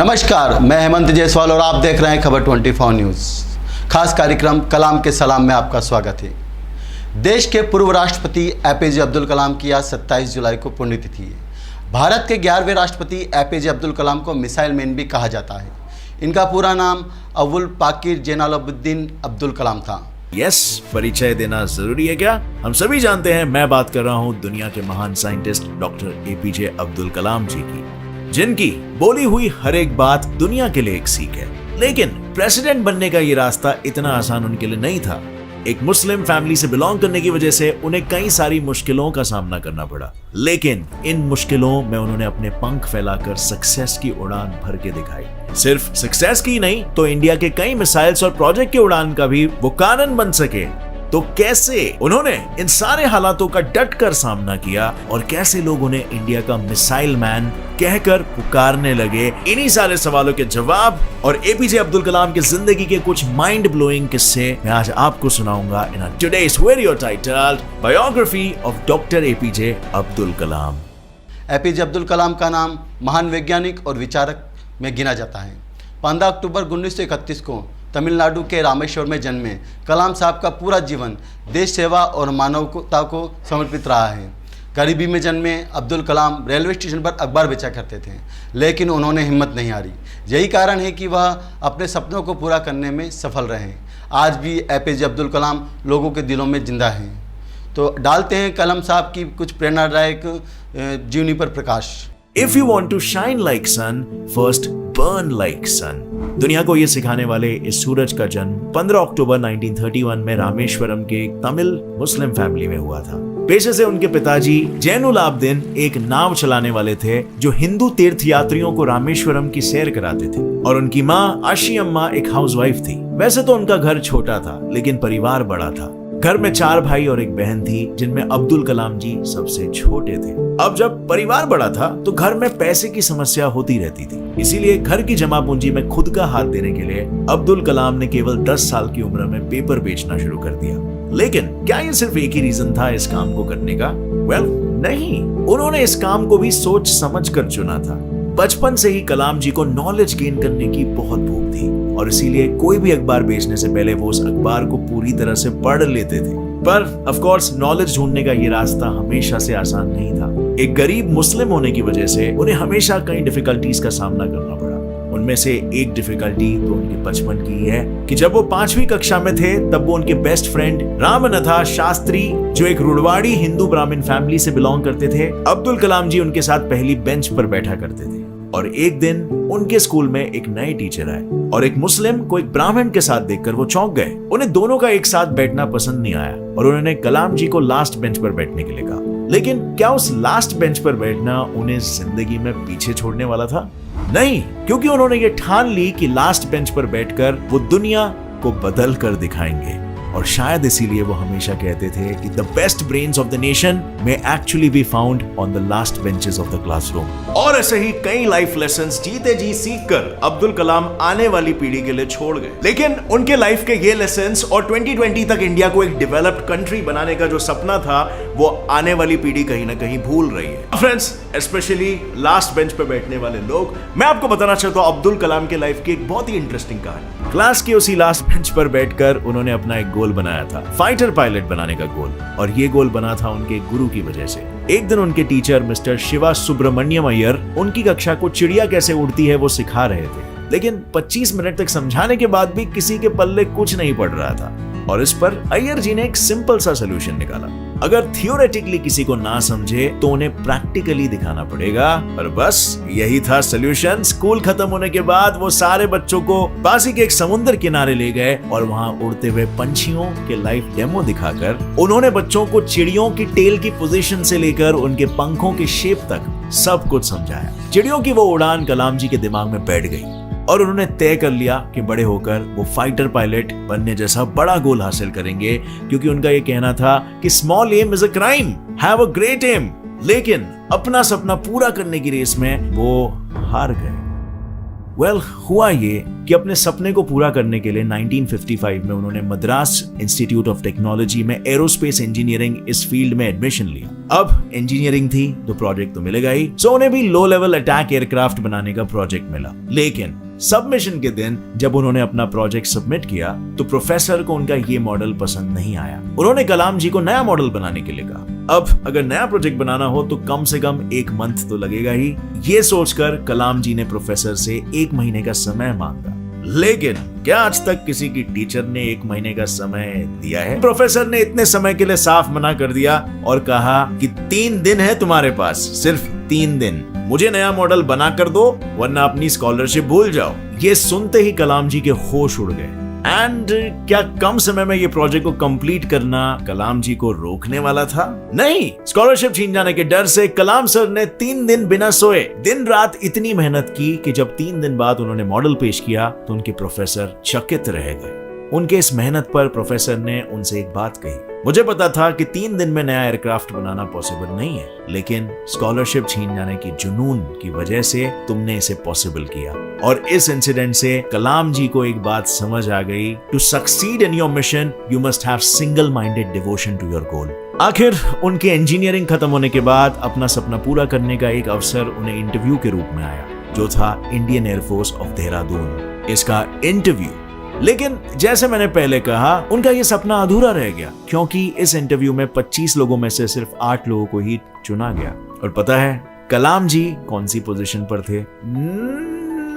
नमस्कार, मैं हेमंत जायसवाल और आप देख रहे हैं खबर 24 न्यूज़। खास कार्यक्रम कलाम के सलाम में आपका स्वागत है। देश के पूर्व राष्ट्रपति एपीजे अब्दुल कलाम की आज 27 जुलाई को पुण्यतिथि है। भारत के 11वें राष्ट्रपति एपीजे अब्दुल कलाम को मिसाइल मैन भी कहा जाता है। इनका पूरा नाम अवुल पाकिर जैनुलाब्दीन अब्दुल कलाम था। परिचय देना जरूरी है क्या? हम सभी जानते हैं, मैं बात कर रहा हूँ दुनिया के महान साइंटिस्ट डॉक्टर एपीजे अब्दुल कलाम जी की, जिनकी बोली हुई हर एक बात दुनिया के लिए एक सीख है। लेकिन प्रेसिडेंट बनने का ये रास्ता इतना आसान उनके लिए नहीं था। एक मुस्लिम फैमिली से बिलोंग करने की वजह से उन्हें कई सारी मुश्किलों का सामना करना पड़ा, लेकिन इन मुश्किलों में उन्होंने अपने पंख फैलाकर सक्सेस की उड़ान भर के दिखाई। सिर्फ सक्सेस की नहीं तो इंडिया के कई मिसाइल्स और प्रोजेक्ट की उड़ान का भी वो कारण बन सके। तो कैसे उन्होंने इन सारे हालातों का डट कर सामना किया और कैसे लोग उन्हें इंडिया का मिसाइल मैन कहकर पुकारने लगे, इन्हीं सारे सवालों के जवाब और एपीजे अब्दुल कलाम की जिंदगी के कुछ माइंड ब्लोइंग किस्से मैं आज आपको सुनाऊंगा in today's video titled biography of doctor APJ Abdul Kalam. APJ Abdul Kalam का नाम महान वैज्ञानिक और विचारक में गिना जाता है। 15 अक्टूबर 1931 को तमिलनाडु के रामेश्वर में जन्मे कलाम साहब का पूरा जीवन देश सेवा और मानवता को समर्पित रहा है। गरीबी में जन्मे अब्दुल कलाम रेलवे स्टेशन पर अखबार बेचा करते थे, लेकिन उन्होंने हिम्मत नहीं हारी। यही कारण है कि वह अपने सपनों को पूरा करने में सफल रहे। आज भी एपीजे अब्दुल कलाम लोगों के दिलों में जिंदा हैं। तो डालते हैं कलाम साहब की कुछ प्रेरणादायक जीवनी पर प्रकाश। If you want to shine like sun, first burn like sun। दुनिया को ये सिखाने वाले इस सूरज का जन्म 15 अक्टूबर 1931 में रामेश्वरम के एक तमिल मुस्लिम फैमिली में हुआ था। पेशे से उनके पिताजी जैनुलाब्दीन एक नाव चलाने वाले थे जो हिंदू तीर्थ यात्रियों को रामेश्वरम की सैर कराते थे, और उनकी माँ आशी अम्मा एक हाउसवाइफ थी। वैसे तो उनका घर छोटा था, लेकिन परिवार बड़ा था। घर में 4 भाई और एक बहन थी, जिनमें अब्दुल कलाम जी सबसे छोटे थे। अब जब परिवार बड़ा था तो घर में पैसे की समस्या होती रहती थी, इसीलिए घर की जमा पूंजी में खुद का हाथ देने के लिए अब्दुल कलाम ने केवल 10 साल की उम्र में पेपर बेचना शुरू कर दिया। लेकिन क्या ये सिर्फ एक ही रीजन था इस काम को करने का? नहीं, उन्होंने इस काम को भी सोच समझ कर चुना था। बचपन से ही कलाम जी को नॉलेज गेन करने की बहुत भूख थी, और इसीलिए कोई भी अखबार बेचने से पहले वो उस अखबार को पूरी तरह से पढ़ लेते थे। पर ऑफ कोर्स नॉलेज ढूंढने का ये रास्ता हमेशा से आसान नहीं था। एक गरीब मुस्लिम होने की वजह से उन्हें हमेशा कई डिफिकल्टीज का सामना करना पड़ा। उनमें से एक डिफिकल्टी तो उनके बचपन की है कि जब वो 5वीं कक्षा में थे तब वो उनके बेस्ट फ्रेंड रामनाथा शास्त्री, जो एक रुड़वाड़ी हिंदू ब्राह्मण फैमिली से बिलोंग करते थे, अब्दुल कलाम जी उनके साथ पहली बेंच पर बैठा करते थे। और एक दिन उनके स्कूल में एक नए टीचर आए और एक मुस्लिम को एक ब्राह्मण के साथ देखकर वो चौंक गए। उन्हें दोनों का एक साथ बैठना पसंद नहीं आया और उन्होंने कलाम जी को लास्ट बेंच पर बैठने के लिए कहा। लेकिन क्या उस लास्ट बेंच पर बैठना उन्हें जिंदगी में पीछे छोड़ने वाला था? नहीं, क्योंकि उन्होंने ये ठान ली कि लास्ट बेंच पर बैठकर वो दुनिया को बदल कर दिखाएंगे। और शायद इसीलिए वो हमेशा कहते थे कि the best brains of the nation may actually be found on the last benches of the classroom. और ऐसे ही कई लाइफ लेसन्स जीते जी सीखकर अब्दुल कलाम आने वाली पीढ़ी के लिए छोड़ गए। लेकिन उनके लाइफ के ये लेसन्स और 2020 तक इंडिया को एक डेवलप्ड कंट्री बनाने का जो सपना था, वो आने वाली पीढ़ी कहीं ना कहीं भूल रही है। फ्रेंड्स, स्पेशली लास्ट बेंच पे बैठने वाले लोग, मैं आपको बताना चाहता हूँ अब्दुल कलाम के लाइफ की एक बहुत ही इंटरेस्टिंग कहानी। क्लास के उसी लास्ट बेंच पर बैठकर उन्होंने अपना एक गोल बनाया था, फाइटर पायलट बनाने का गोल। और ये गोल बना था उनके गुरु की वजह से। एक दिन उनके टीचर मिस्टर शिवा सुब्रमण्यम अय्यर उनकी कक्षा को चिड़िया कैसे उड़ती है वो सिखा रहे थे, लेकिन 25 मिनट तक समझाने के बाद भी किसी के पल्ले कुछ नहीं पड़ रहा था। और इस पर अय्यर जी ने एक सिंपल सा सोल्यूशन निकाला। अगर थियोरेटिकली किसी को ना समझे तो उन्हें प्रैक्टिकली दिखाना पड़ेगा। और बस यही था सोल्यूशन। स्कूल खत्म होने के बाद वो सारे बच्चों को पास ही के एक समुद्र किनारे ले गए और वहां उड़ते हुए पंछियों के लाइव डेमो दिखाकर उन्होंने बच्चों को चिड़ियों की टेल की पोजीशन से लेकर उनके पंखों की शेप तक सब कुछ समझाया। चिड़ियों की वो उड़ान कलाम जी के दिमाग में बैठ गई और उन्होंने तय कर लिया कि बड़े होकर वो फाइटर पायलट बनने जैसा बड़ा गोल हासिल करेंगे, क्योंकि उनका ये कहना था कि small aim is a crime, have a great aim. लेकिन अपना सपना पूरा करने की रेस में वो हार गए। वेल, हुआ ये कि अपने सपने को पूरा करने के लिए 1955 में उन्होंने मद्रास इंस्टीट्यूट ऑफ टेक्नोलॉजी में एरोस्पेस इंजीनियरिंग इस फील्ड में एडमिशन लिया। अब इंजीनियरिंग थी तो प्रोजेक्ट तो मिलेगा ही, सो उन्हें भी लो लेवल अटैक एयरक्राफ्ट बनाने का प्रोजेक्ट मिला। लेकिन सबमिशन के दिन जब उन्होंने अपना प्रोजेक्ट सबमिट किया तो प्रोफेसर को उनका ये मॉडल पसंद नहीं आया। उन्होंने कलाम जी को नया मॉडल बनाने के लिए कहा। अब अगर नया प्रोजेक्ट बनाना हो तो कम से कम 1 मंथ तो लगेगा ही। ये सोचकर कलाम जी ने प्रोफेसर से 1 महीने का समय मांगा। लेकिन क्या आज तक किसी की टीचर ने 1 महीने का समय दिया है? प्रोफेसर ने इतने समय के लिए साफ मना कर दिया और कहा कि 3 दिन है तुम्हारे पास, सिर्फ 3 दिन। मुझे नया मॉडल बना कर दो वरना अपनी स्कॉलरशिप भूल जाओ। ये सुनते ही कलाम जी के होश उड़ गए। एंड क्या कम समय में ये प्रोजेक्ट को कंप्लीट करना कलाम जी को रोकने वाला था? नहीं, स्कॉलरशिप छीन जाने के डर से कलाम सर ने 3 दिन बिना सोए दिन रात इतनी मेहनत की कि जब 3 दिन बाद उन्होंने मॉडल पेश किया तो उनके प्रोफेसर चकित रह गए। उनके इस मेहनत पर प्रोफेसर ने उनसे एक बात कही, मुझे पता था कि 3 दिन में नया एयरक्राफ्ट बनाना पॉसिबल नहीं है, लेकिन स्कॉलरशिप छीन जाने की जुनून की वजह से तुमने इसे पॉसिबल किया। और इस इंसिडेंट से कलाम जी को एक बात समझ आ गई, to succeed in your mission you must have single minded devotion to your goal. आखिर उनके इंजीनियरिंग खत्म होने के बाद अपना सपना पूरा करने का एक अवसर उन्हें इंटरव्यू के रूप में आया, जो था इंडियन एयरफोर्स ऑफ देहरादून। इसका इंटरव्यू, लेकिन जैसे मैंने पहले कहा, उनका यह सपना अधूरा रह गया क्योंकि इस इंटरव्यू में 25 लोगों में से सिर्फ 8 लोगों को ही चुना गया। और पता है कलाम जी कौन सी पोजीशन पर थे?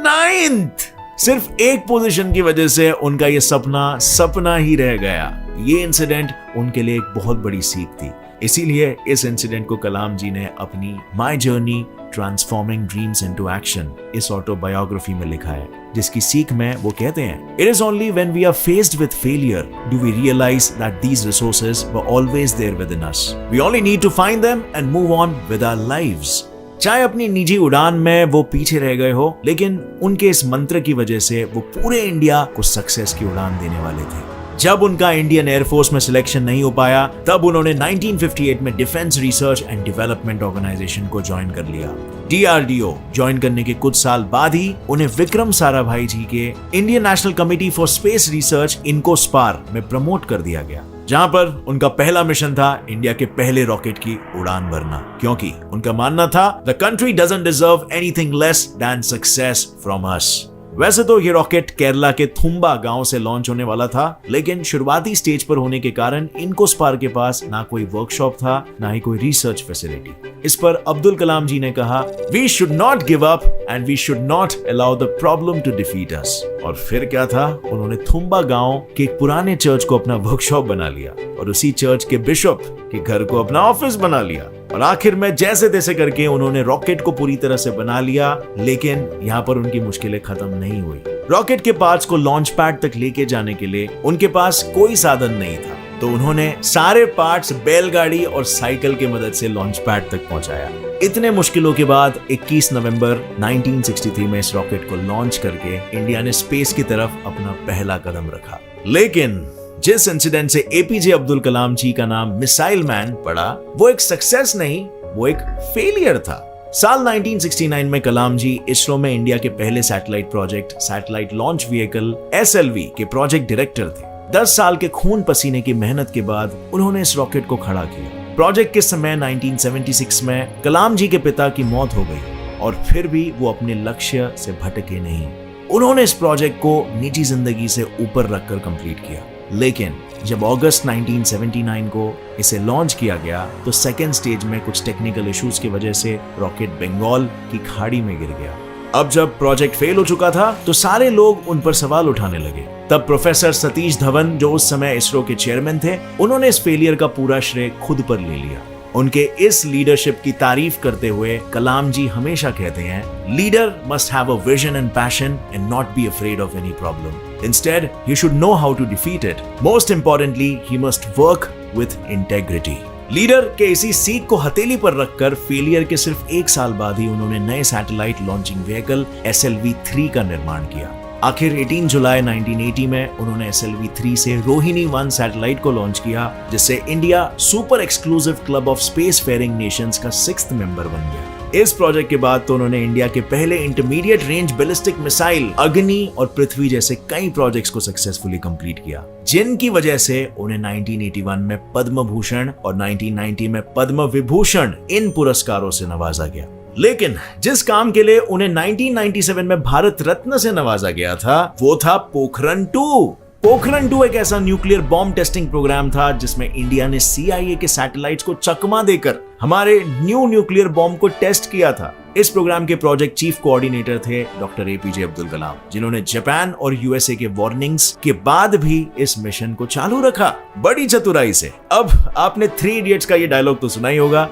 9th। सिर्फ एक पोजीशन की वजह से उनका यह सपना ही रह गया। ये इंसिडेंट उनके लिए एक बहुत बड़ी सीख थी। इसीलिए इस इंसिडेंट को कलाम जी ने अपनी my journey transforming dreams into action इस ऑटोबायोग्राफी में लिखा है, जिसकी सीख में वो कहते हैं, it is only when we are faced with failure do we realize that these resources were always there within us. We only need to find them and move on with our lives. चाहे अपनी निजी उड़ान में वो पीछे रह गए हो, लेकिन उनके इस मंत्र की वजह से वो पूरे इंडिया को सक्सेस की उड़ान देने वाले थे। जब उनका इंडियन एयरफोर्स में सिलेक्शन नहीं हो पाया, तब उन्होंने 1958 में Defence Research and Development Organisation को ज्वाइन कर लिया। DRDO ज्वाइन करने के कुछ साल बाद ही उन्हें विक्रम साराभाई जी के Indian national committee for space research INCOSPAR में प्रमोट कर दिया गया, जहां पर उनका पहला मिशन था इंडिया के पहले रॉकेट की उड़ान भरना, क्योंकि उनका मानना था the country doesn't deserve anything less than success from us. वैसे तो ये रॉकेट केरला के थुम्बा गांव से लॉन्च होने वाला था, लेकिन शुरुआती स्टेज पर होने के कारण इनकोस्पार के पास ना कोई वर्कशॉप था, ना ही कोई रिसर्च फैसिलिटी। इस पर अब्दुल कलाम जी ने कहा, we should not give up and we should not allow the problem to defeat us. और फिर क्या था, उन्होंने थुम्बा गांव के एक पुराने चर्च को अपना वर्कशॉप बना लिया और उसी चर्च के बिशप के घर को अपना ऑफिस बना लिया। और आखिर में जैसे तैसे करके उन्होंने रॉकेट को पूरी तरह से बना लिया, लेकिन यहाँ पर उनकी मुश्किलें खत्म नहीं हुई। रॉकेट के पार्ट्स को लॉन्च पैड तक लेके जाने के लिए उनके पास कोई साधन नहीं था, तो उन्होंने सारे पार्ट्स बैलगाड़ी और साइकिल की मदद से लॉन्च पैड तक पहुंचाया। इतने मुश्किलों के बाद 21 नवंबर 1963 में इस रॉकेट को लॉन्च करके इंडिया ने स्पेस की तरफ अपना पहला कदम रखा। लेकिन जिस इंसिडेंट से एपीजे अब्दुल कलाम जी का नाम मिसाइल मैन पड़ा, वो एक सक्सेस नहीं, वो एक फेलियर था। साल 1969 में कलाम जी इसरो में इंडिया के पहले satellite project satellite launch vehicle SLV के प्रोजेक्ट डायरेक्टर थे। 10 साल के खून पसीने की मेहनत के बाद उन्होंने इस रॉकेट को खड़ा किया। प्रोजेक्ट के समय 1976 में कलाम जी के पिता की मौत हो गई और फिर भी वो अपने लक्ष्य से भटके नहीं। उन्होंने इस प्रोजेक्ट को निजी जिंदगी से ऊपर रखकर कंप्लीट किया। लेकिन जब अगस्त 1979 को इसे लॉन्च किया गया तो सेकेंड स्टेज में कुछ टेक्निकल इश्यूज की वजह से रॉकेट बंगाल की खाड़ी में गिर गया। अब जब प्रोजेक्ट फेल हो चुका था तो सारे लोग उन पर सवाल उठाने लगे। तब प्रोफेसर सतीश धवन, जो उस समय इसरो के चेयरमैन थे, उन्होंने इस फेलियर का पूरा श्रेय खुद पर ले लिया। उनके इस लीडरशिप की तारीफ करते हुए कलाम जी हमेशा कहते हैं, leader must have a vision and passion and not be afraid of any problem. Instead, he should know how to defeat it. Most importantly, he must work with integrity. Leader के इसी सीख को हथेली पर रखकर फेलियर के सिर्फ 1 साल बाद ही उन्होंने नए सैटेलाइट लॉन्चिंग व्हीकल SLV-3 का निर्माण किया। आखिर 18 जुलाई 1980 में उन्होंने SLV-3 से रोहिणी 1 सैटेलाइट को लॉन्च किया, जिससे India super exclusive club of space faring nations का 6th मेंबर बन गया। इस प्रोजेक्ट के बाद तो उन्होंने इंडिया के पहले इंटरमीडिएट रेंज बैलिस्टिक मिसाइल अग्नि और पृथ्वी जैसे कई प्रोजेक्ट्स को सक्सेसफुली कंप्लीट किया, जिनकी वजह से उन्हें 1981 में पद्म भूषण और 1990 में पद्म विभूषण इन पुरस्कारों से नवाजा गया। लेकिन जिस काम के लिए उन्हें 1997 में भारत रत्न से नवाजा गया था वो था पोखरण 2। पोखरण 2 एक ऐसा न्यूक्लियर बॉम्ब टेस्टिंग प्रोग्राम था जिसमें इंडिया ने CIA के सैटेलाइट्स को चकमा देकर हमारे न्यूक्लियर बॉम्ब को टेस्ट किया था। इस प्रोग्राम के प्रोजेक्ट चीफ कोऑर्डिनेटर थे डॉक्टर APJ अब्दुल कलाम, जिन्होंने जापान और USA के वार्निंग्स के बाद भी इस मिशन को चालू रखा बड़ी चतुराई से। अब आपने 3 इडियट्स का ये डायलॉग तो सुना ही होगा,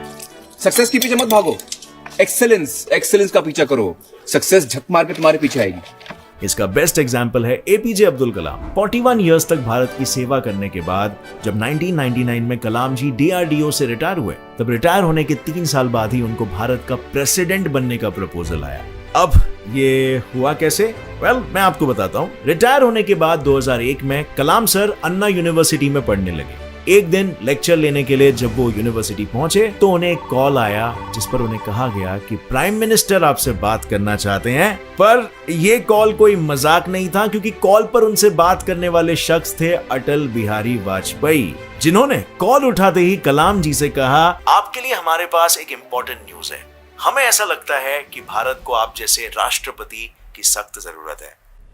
सक्सेस के पीछे मत भागो, एक्सेलेंस का पीछा करो, सक्सेस झक मार के तुम्हारे पीछे आएगी। इसका बेस्ट एग्जाम्पल है APJ अब्दुल कलाम। 41 इयर्स तक भारत की सेवा करने के बाद जब 1999 में कलाम जी DRDO से रिटायर हुए, तब रिटायर होने के 3 साल बाद ही उनको भारत का प्रेसिडेंट बनने का प्रपोजल आया। अब ये हुआ कैसे? मैं आपको बताता हूँ। रिटायर होने के बाद 2001 में कलाम सर अन्ना यूनिवर्सिटी में पढ़ने लगे। एक दिन लेक्चर लेने के लिए जब वो यूनिवर्सिटी पहुंचे तो उन्हें एक कॉल आया जिस पर उन्हें कहा गया कि प्राइम मिनिस्टर आपसे बात करना चाहते हैं। पर ये कॉल कोई मजाक नहीं था, क्योंकि कॉल पर उनसे बात करने वाले शख्स थे अटल बिहारी वाजपेयी, जिन्होंने कॉल उठाते ही कलाम जी से कहा, आपके लिए हमारे पास एक इम्पोर्टेंट न्यूज है। हमें ऐसा लगता है कि भारत को आप जैसे राष्ट्रपति की सख्त जरूरत है।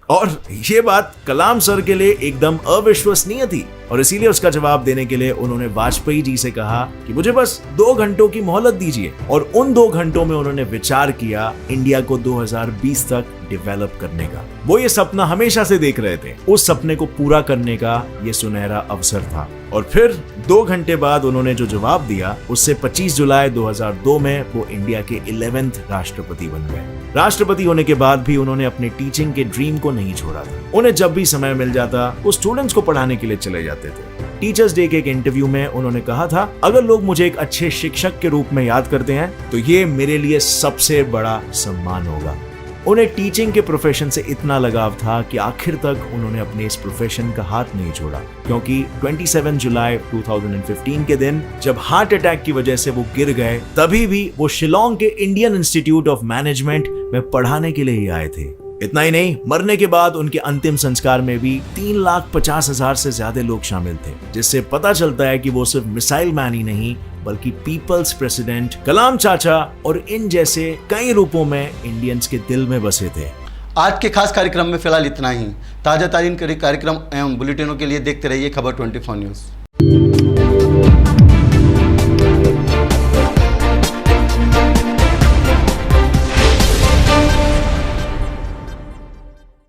और ये बात कलाम सर के लिए एकदम अविश्वसनीय थी और इसीलिए उसका जवाब देने के लिए उन्होंने वाजपेयी जी से कहा कि मुझे बस 2 घंटों की मोहलत दीजिए। और उन 2 घंटों में उन्होंने विचार किया इंडिया को 2020 तक डेवलप करने का। वो ये सपना हमेशा से देख रहे थे, उस सपने को पूरा करने का ये सुनहरा अवसर था। और फिर 2 घंटे बाद उन्होंने जो जवाब दिया उससे 25 जुलाई 2002 में वो इंडिया के 11वें राष्ट्रपति बन गए। राष्ट्रपति होने के बाद भी उन्होंने अपने टीचिंग के ड्रीम को नहीं छोड़ा था। उन्हें जब भी समय मिल जाता वो स्टूडेंट्स को पढ़ाने के लिए चले जाते थे। टीचर्स डे के एक इंटरव्यू में उन्होंने कहा था, अगर लोग मुझे एक अच्छे शिक्षक के रूप में याद करते हैं तो ये मेरे लिए सबसे बड़ा सम्मान होगा। उन्हें टीचिंग के प्रोफेशन से इतना लगाव था कि आखिर तक उन्होंने अपने इस प्रोफेशन का हाथ नहीं छोड़ा, क्योंकि 27 जुलाई 2015 के दिन जब हार्ट अटैक की वजह से वो गिर गए, तभी भी वो शिलोंग के इंडियन इंस्टीट्यूट ऑफ मैनेजमेंट में पढ़ाने के लिए ही आए थे। इतना ही नहीं, मरने के बाद उनके अंतिम संस्कार में भी 3,50,000 से ज्यादा लोग शामिल थे, जिससे पता चलता है कि वो सिर्फ मिसाइल मैन ही नहीं बल्कि पीपल्स प्रेसिडेंट, कलाम चाचा और इन जैसे कई रूपों में इंडियंस के दिल में बसे थे। आज के खास कार्यक्रम में फिलहाल इतना ही। ताजा तरीन कार्यक्रम एवं बुलेटिनों के लिए देखते रहिए खबर 24 न्यूज़।